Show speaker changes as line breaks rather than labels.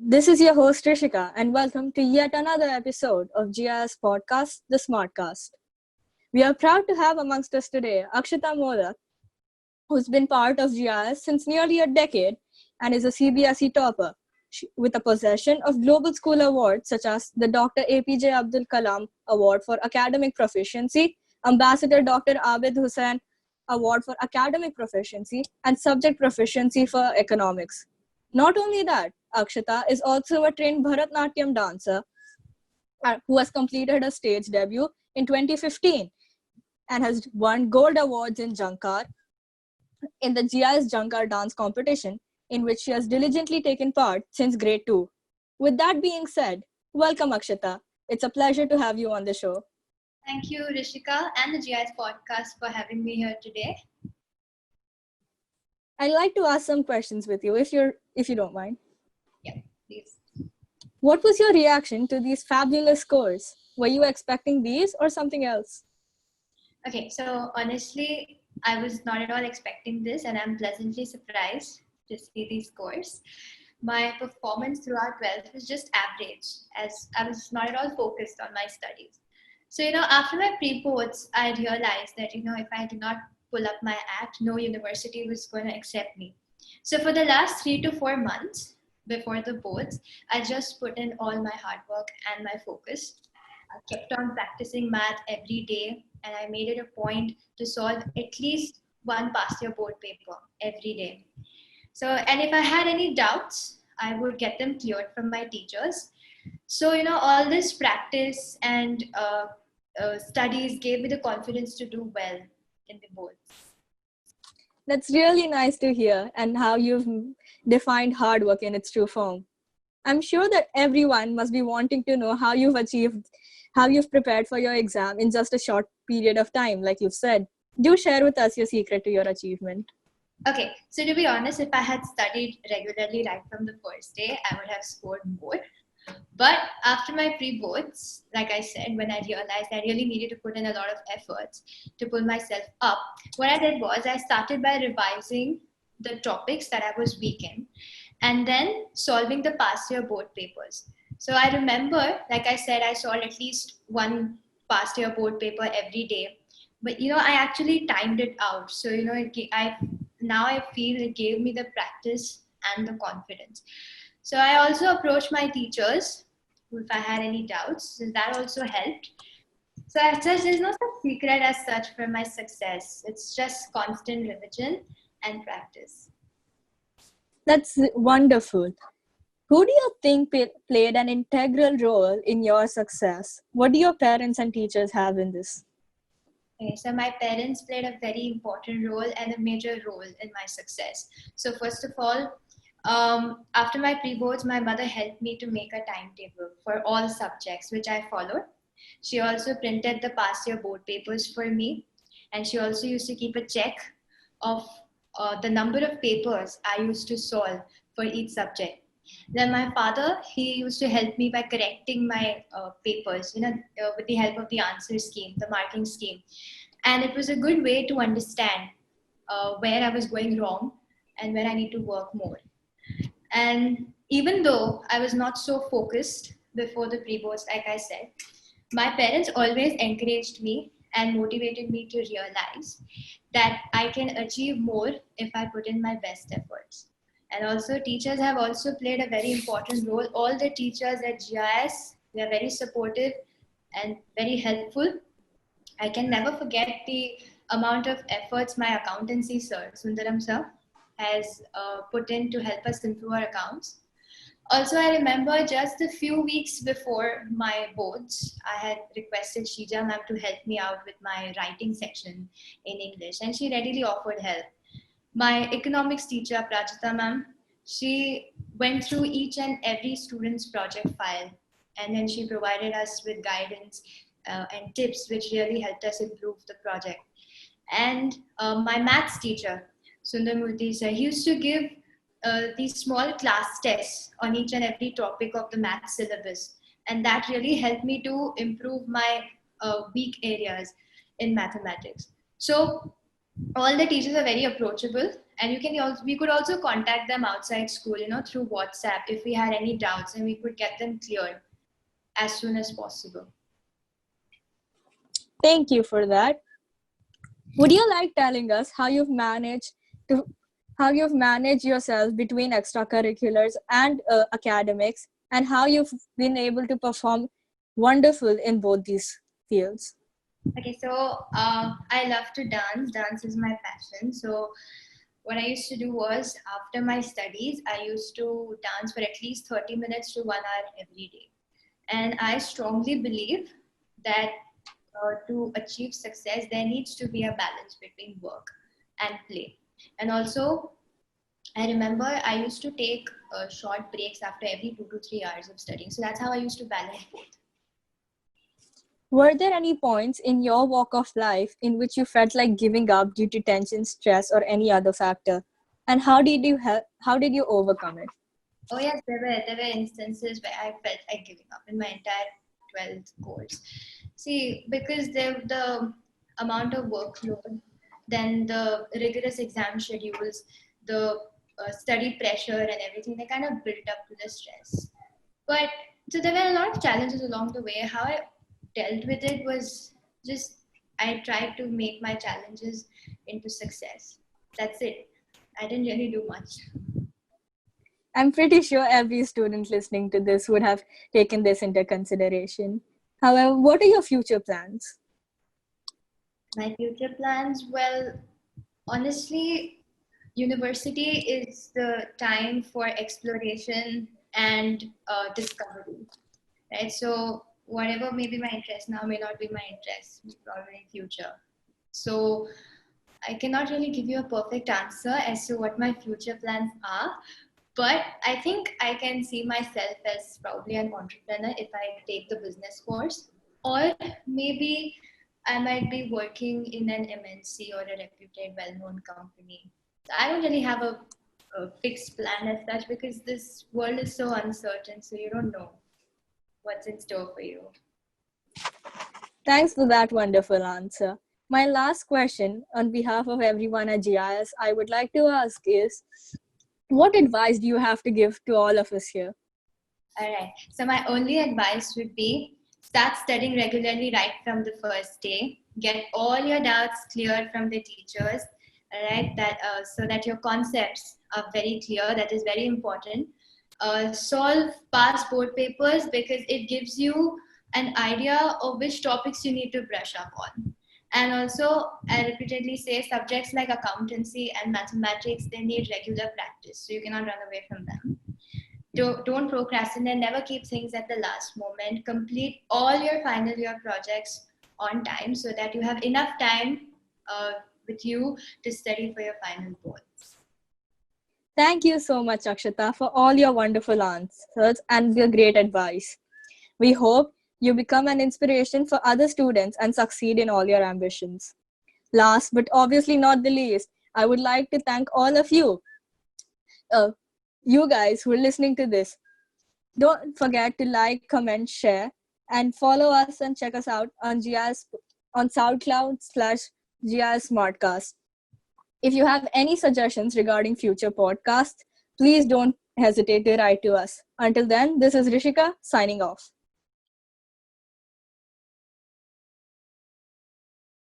This is your host Rishika, and welcome to yet another episode of GIIS podcast, the SMART Cast. We are proud to have amongst us today Akshata Modak, who's been part of GIIS since nearly a decade and is a CBSE topper with a possession of global school awards such as the Dr. APJ Abdul Kalam Award for Academic Proficiency, Ambassador Dr. Abid Hussain Award for Academic Proficiency, and Subject Proficiency for Economics. Not only that, Akshata is also a trained Bharatnatyam dancer who has completed her stage debut in 2015 and has won gold awards in Jankar in the GIIS Jankar dance competition, in which she has diligently taken part since grade 2. With that being said, welcome Akshata. It's a pleasure to have you on the show.
Thank you, Rishika, and the GIIS podcast for having me here today.
I'd like to ask some questions with you, if you don't mind.
Yeah, please.
What was your reaction to these fabulous scores? Were you expecting these or something else?
Okay, so honestly, I was not at all expecting this, and I'm pleasantly surprised to see these scores. My performance throughout 12th was just average, as I was not at all focused on my studies. So, after my pre-boards, I realized that, if I did not pull up my act, no university was going to accept me. So for the last 3 to 4 months before the boards, I just put in all my hard work and my focus. I kept on practicing math every day, and I made it a point to solve at least one past year board paper every day. So, and if I had any doubts, I would get them cleared from my teachers. So, all this practice and studies gave me the confidence to do well in the boards.
That's really nice to hear, and how you've defined hard work in its true form. I'm sure that everyone must be wanting to know how you've prepared for your exam in just a short period of time, like you've said. Do share with us your secret to your achievement.
Okay, so to be honest, if I had studied regularly right from the first day, I would have scored more. But after my pre-boards, like I said, when I realized I really needed to put in a lot of efforts to pull myself up, what I did was I started by revising the topics that I was weak in and then solving the past year board papers. So I remember, like I said, I solved at least one past year board paper every day. But, I actually timed it out. So, now I feel it gave me the practice and the confidence. So I also approached my teachers if I had any doubts, and that also helped. So as such, there's no such secret as such for my success. It's just constant revision and practice.
That's wonderful. Who do you think played an integral role in your success? What do your parents and teachers have in this?
Okay, so my parents played a very important role and a major role in my success. So first of all, after my pre-boards, my mother helped me to make a timetable for all subjects, which I followed. She also printed the past year board papers for me, and she also used to keep a check of the number of papers I used to solve for each subject. Then my father, he used to help me by correcting my papers, with the help of the answer scheme, the marking scheme. And it was a good way to understand where I was going wrong and where I need to work more. And even though I was not so focused before the pre-boards, like I said, my parents always encouraged me and motivated me to realize that I can achieve more if I put in my best efforts. And also teachers have also played a very important role. All the teachers at GIIS, they are very supportive and very helpful. I can never forget the amount of efforts my accountancy sir, Sundaram sir, has put in to help us improve our accounts. Also, I remember just a few weeks before my boards, I had requested Shija ma'am to help me out with my writing section in English, and she readily offered help. My economics teacher, Prajita ma'am, she went through each and every student's project file, and then she provided us with guidance and tips which really helped us improve the project. And my maths teacher, Sundarmurthy sir, he used to give these small class tests on each and every topic of the math syllabus. And that really helped me to improve my weak areas in mathematics. So all the teachers are very approachable And we could also contact them outside school, through WhatsApp if we had any doubts, and we could get them cleared as soon as possible.
Thank you for that. Would you like telling us how you've managed yourself between extracurriculars and academics, and how you've been able to perform wonderful in both these fields?
Okay, so I love to dance. Dance is my passion. So what I used to do was, after my studies, I used to dance for at least 30 minutes to 1 hour every day. And I strongly believe that to achieve success, there needs to be a balance between work and play. And also, I remember I used to take short breaks after every 2 to 3 hours of studying. So that's how I used to balance both.
Were there any points in your walk of life in which you felt like giving up due to tension, stress, or any other factor? And how did you overcome it?
Oh yes, there were instances where I felt like giving up in my entire 12th course. See, because the amount of workload, then the rigorous exam schedules, the study pressure and everything, they kind of built up to the stress. But so there were a lot of challenges along the way. How I dealt with it was just, I tried to make my challenges into success. That's it. I didn't really do much.
I'm pretty sure every student listening to this would have taken this into consideration. However, what are your future plans?
My future plans, well, honestly, university is the time for exploration and discovery, right? So whatever may be my interest now may not be my interest probably in future. So I cannot really give you a perfect answer as to what my future plans are, but I think I can see myself as probably an entrepreneur if I take the business course, or maybe I might be working in an MNC or a reputed, well-known company. So I don't really have a fixed plan as such, because this world is so uncertain, so you don't know what's in store for you.
Thanks for that wonderful answer. My last question on behalf of everyone at GIS, I would like to ask is, what advice do you have to give to all of us here?
All right. So my only advice would be, start studying regularly right from the first day. Get all your doubts cleared from the teachers. All right. So that your concepts are very clear. That is very important. Solve past board papers, because it gives you an idea of which topics you need to brush up on. And also, I repeatedly say, subjects like accountancy and mathematics, they need regular practice. So you cannot run away from them. Don't procrastinate, never keep things at the last moment. Complete all your final year projects on time so that you have enough time with you to study for your final boards.
Thank you so much, Akshata, for all your wonderful answers and your great advice. We hope you become an inspiration for other students and succeed in all your ambitions. Last but obviously not the least, I would like to thank all of you. You guys who are listening to this. Don't forget to like, comment, share, and follow us and check us out on GIS on SoundCloud/GIS SmartCast. If you have any suggestions regarding future podcasts, please don't hesitate to write to us. Until then, this is Rishika signing off.